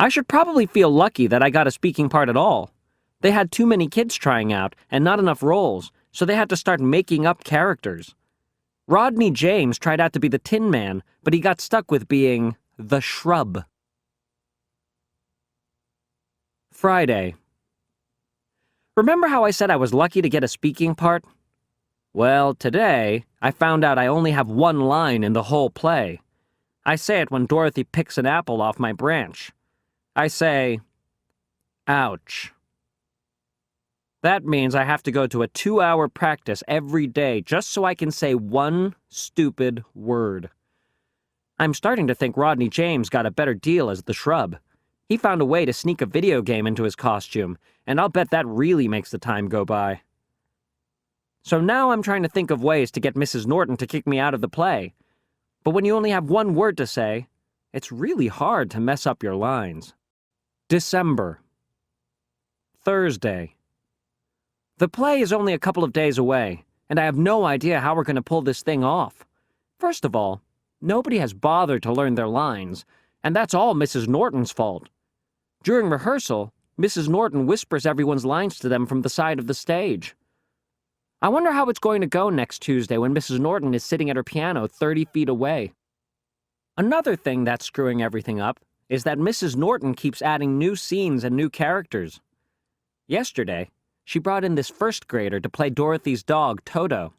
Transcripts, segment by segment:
I should probably feel lucky that I got a speaking part at all. They had too many kids trying out and not enough roles, so they had to start making up characters. Rodney James tried out to be the Tin Man, but he got stuck with being the Shrub. Friday. Remember how I said I was lucky to get a speaking part? Well, today, I found out I only have one line in the whole play. I say it when Dorothy picks an apple off my branch. I say, ouch. That means I have to go to a 2-hour practice every day just so I can say one stupid word. I'm starting to think Rodney James got a better deal as the Shrub. He found a way to sneak a video game into his costume, and I'll bet that really makes the time go by. So now I'm trying to think of ways to get Mrs. Norton to kick me out of the play. But when you only have one word to say, it's really hard to mess up your lines. December. Thursday. The play is only a couple of days away, and I have no idea how we're going to pull this thing off. First of all, nobody has bothered to learn their lines, and that's all Mrs. Norton's fault. During rehearsal, Mrs. Norton whispers everyone's lines to them from the side of the stage. I wonder how it's going to go next Tuesday when Mrs. Norton is sitting at her piano 30 feet away. Another thing that's screwing everything up is that Mrs. Norton keeps adding new scenes and new characters. Yesterday, she brought in this first grader to play Dorothy's dog, Toto.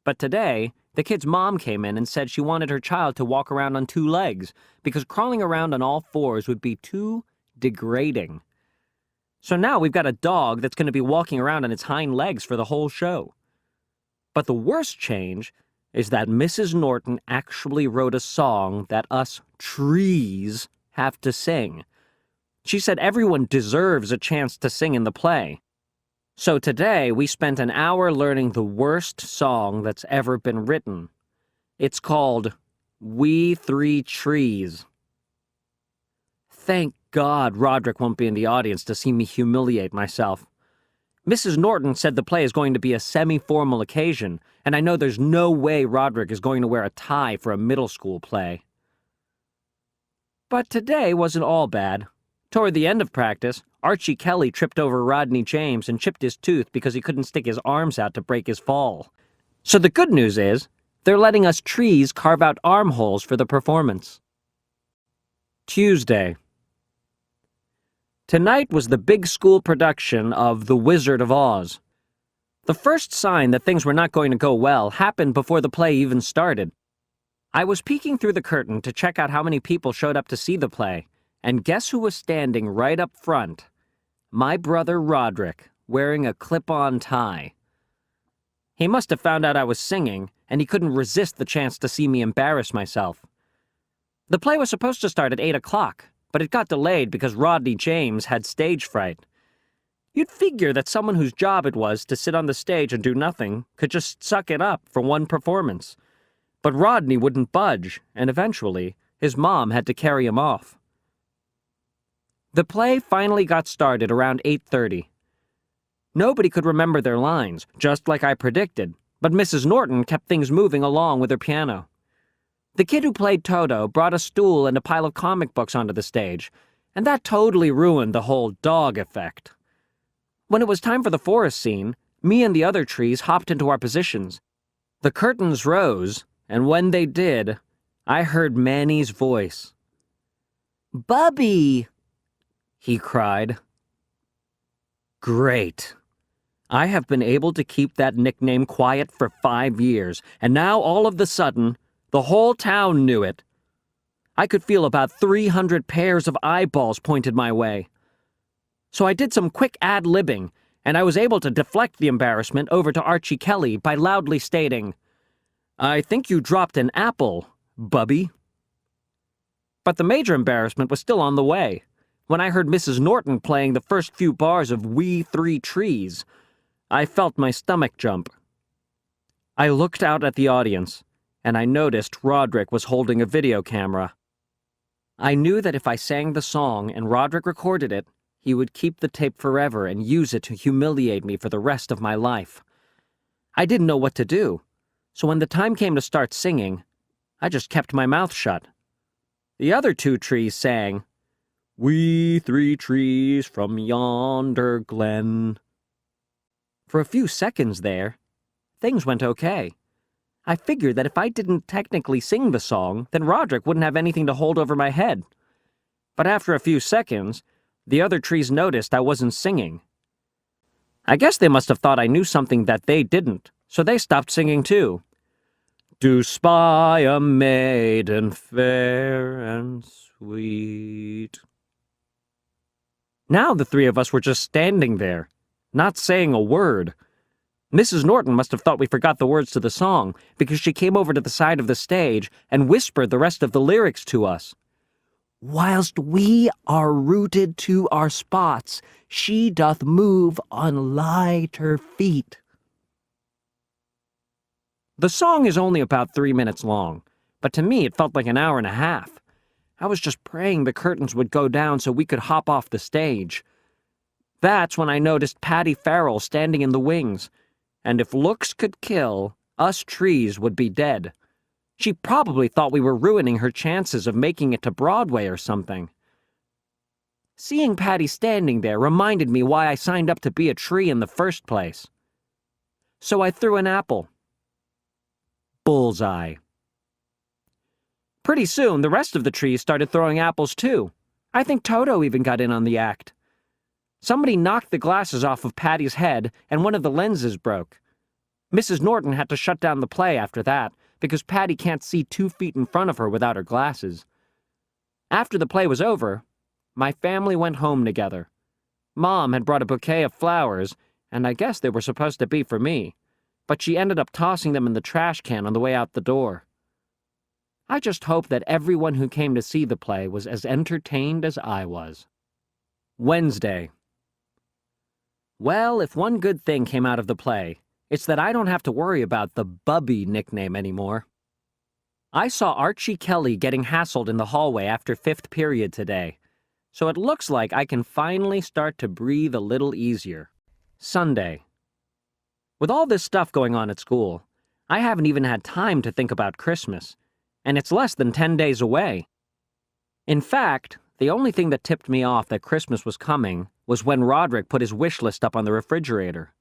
But today, the kid's mom came in and said she wanted her child to walk around on 2 legs because crawling around on all 4s would be too degrading. So now we've got a dog that's going to be walking around on its hind legs for the whole show. But the worst change is that Mrs. Norton actually wrote a song that us trees have to sing. She said everyone deserves a chance to sing in the play. So today we spent an hour learning the worst song that's ever been written. It's called We Three Trees. Thank God Roderick won't be in the audience to see me humiliate myself. Mrs. Norton said the play is going to be a semi-formal occasion, and I know there's no way Roderick is going to wear a tie for a middle school play. But today wasn't all bad. Toward the end of practice, Archie Kelly tripped over Rodney James and chipped his tooth because he couldn't stick his arms out to break his fall. So the good news is, they're letting us trees carve out armholes for the performance. Tuesday. Tonight was the big school production of The Wizard of Oz. The first sign that things were not going to go well happened before the play even started. I was peeking through the curtain to check out how many people showed up to see the play, and guess who was standing right up front? My brother Roderick, wearing a clip-on tie. He must have found out I was singing, and he couldn't resist the chance to see me embarrass myself. The play was supposed to start at 8 o'clock, but it got delayed because Rodney James had stage fright. You'd figure that someone whose job it was to sit on the stage and do nothing could just suck it up for one performance. But Rodney wouldn't budge, and eventually, his mom had to carry him off. The play finally got started around 8:30. Nobody could remember their lines, just like I predicted, but Mrs. Norton kept things moving along with her piano. The kid who played Toto brought a stool and a pile of comic books onto the stage, and that totally ruined the whole dog effect. When it was time for the forest scene, me and the other trees hopped into our positions. The curtains rose, and when they did, I heard Manny's voice. "Bubby!" he cried. Great. I have been able to keep that nickname quiet for 5 years, and now all of a sudden, the whole town knew it. I could feel about 300 pairs of eyeballs pointed my way. So I did some quick ad-libbing, and I was able to deflect the embarrassment over to Archie Kelly by loudly stating, "I think you dropped an apple, Bubby." But the major embarrassment was still on the way. When I heard Mrs. Norton playing the first few bars of We Three Trees, I felt my stomach jump. I looked out at the audience, and I noticed Roderick was holding a video camera. I knew that if I sang the song and Roderick recorded it, he would keep the tape forever and use it to humiliate me for the rest of my life. I didn't know what to do, so when the time came to start singing, I just kept my mouth shut. The other 2 trees sang, We 3 trees from yonder glen. For a few seconds there, things went okay. I figured that if I didn't technically sing the song, then Roderick wouldn't have anything to hold over my head. But after a few seconds, the other trees noticed I wasn't singing. I guess they must have thought I knew something that they didn't, so they stopped singing too. Do spy a maiden fair and sweet. Now the 3 of us were just standing there, not saying a word. Mrs. Norton must have thought we forgot the words to the song, because she came over to the side of the stage and whispered the rest of the lyrics to us. Whilst we are rooted to our spots, she doth move on lighter feet. The song is only about 3 minutes long, but to me it felt like an hour and a half. I was just praying the curtains would go down so we could hop off the stage. That's when I noticed Patty Farrell standing in the wings, and if looks could kill, us trees would be dead. She probably thought we were ruining her chances of making it to Broadway or something. Seeing Patty standing there reminded me why I signed up to be a tree in the first place. So I threw an apple. Bullseye. Pretty soon, the rest of the trees started throwing apples too. I think Toto even got in on the act. Somebody knocked the glasses off of Patty's head, and one of the lenses broke. Mrs. Norton had to shut down the play after that, because Patty can't see 2 feet in front of her without her glasses. After the play was over, my family went home together. Mom had brought a bouquet of flowers, and I guess they were supposed to be for me, but she ended up tossing them in the trash can on the way out the door. I just hope that everyone who came to see the play was as entertained as I was. Wednesday. Well, if one good thing came out of the play, it's that I don't have to worry about the Bubby nickname anymore. I saw Archie Kelly getting hassled in the hallway after 5th period today, so it looks like I can finally start to breathe a little easier. Sunday. With all this stuff going on at school, I haven't even had time to think about Christmas, and it's less than 10 days away. In fact, the only thing that tipped me off that Christmas was coming was when Roderick put his wish list up on the refrigerator.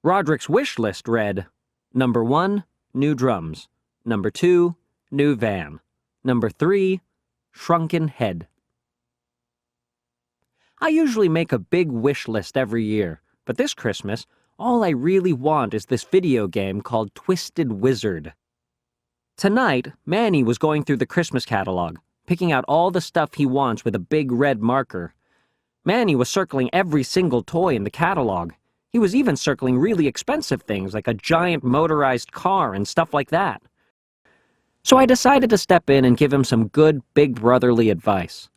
Roderick's wish list read, Number 1, new drums. Number 2, new van. Number 3, shrunken head. I usually make a big wish list every year, but this Christmas, all I really want is this video game called Twisted Wizard. Tonight, Manny was going through the Christmas catalog, picking out all the stuff he wants with a big red marker. Manny was circling every single toy in the catalog. He was even circling really expensive things like a giant motorized car and stuff like that. So I decided to step in and give him some good big brotherly advice.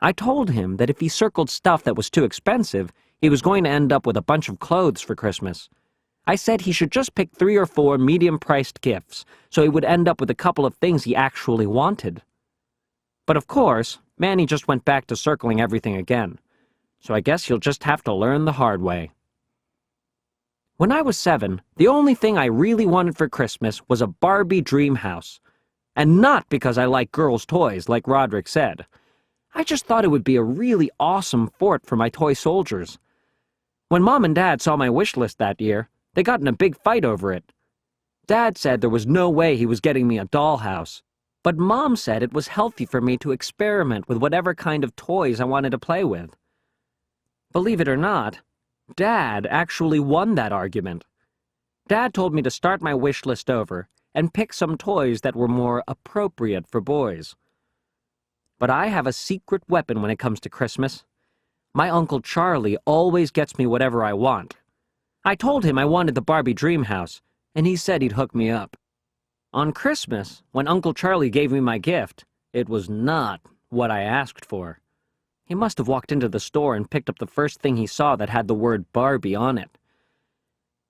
I told him that if he circled stuff that was too expensive, he was going to end up with a bunch of clothes for Christmas. I said he should just pick 3 or 4 medium-priced gifts, so he would end up with a couple of things he actually wanted. But of course, Manny just went back to circling everything again, so I guess he'll just have to learn the hard way. When I was 7, the only thing I really wanted for Christmas was a Barbie dream house. And not because I like girls' toys, like Roderick said. I just thought it would be a really awesome fort for my toy soldiers. When Mom and Dad saw my wish list that year, they got in a big fight over it. Dad said there was no way he was getting me a dollhouse, but Mom said it was healthy for me to experiment with whatever kind of toys I wanted to play with. Believe it or not, Dad actually won that argument. Dad told me to start my wish list over and pick some toys that were more appropriate for boys. But I have a secret weapon when it comes to Christmas. My Uncle Charlie always gets me whatever I want. I told him I wanted the Barbie dream house, and he said he'd hook me up. On Christmas, when Uncle Charlie gave me my gift, it was not what I asked for. He must have walked into the store and picked up the first thing he saw that had the word Barbie on it.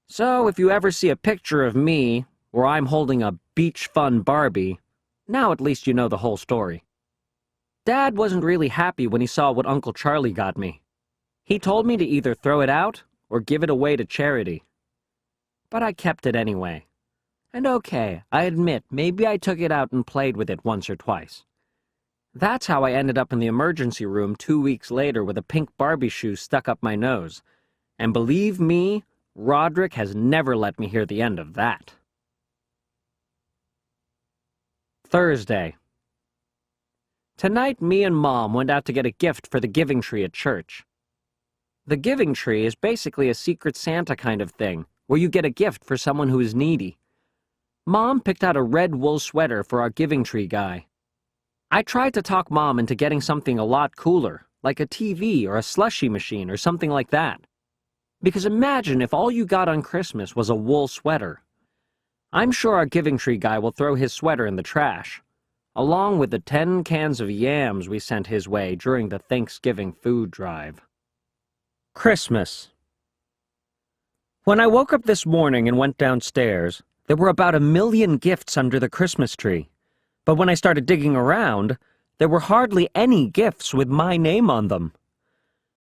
So if you ever see a picture of me where I'm holding a beach fun Barbie, now at least you know the whole story. Dad wasn't really happy when he saw what Uncle Charlie got me. He told me to either throw it out or give it away to charity. But I kept it anyway. And okay, I admit, maybe I took it out and played with it once or twice. That's how I ended up in the emergency room 2 weeks later with a pink Barbie shoe stuck up my nose. And believe me, Roderick has never let me hear the end of that. Thursday. Tonight, me and Mom went out to get a gift for the giving tree at church. The giving tree is basically a secret Santa kind of thing, where you get a gift for someone who is needy. Mom picked out a red wool sweater for our giving tree guy. I tried to talk Mom into getting something a lot cooler, like a TV or a slushie machine or something like that. Because imagine if all you got on Christmas was a wool sweater. I'm sure our giving tree guy will throw his sweater in the trash, along with the 10 cans of yams we sent his way during the Thanksgiving food drive. Christmas. When I woke up this morning and went downstairs, there were about 1 million gifts under the Christmas tree. But when I started digging around, there were hardly any gifts with my name on them.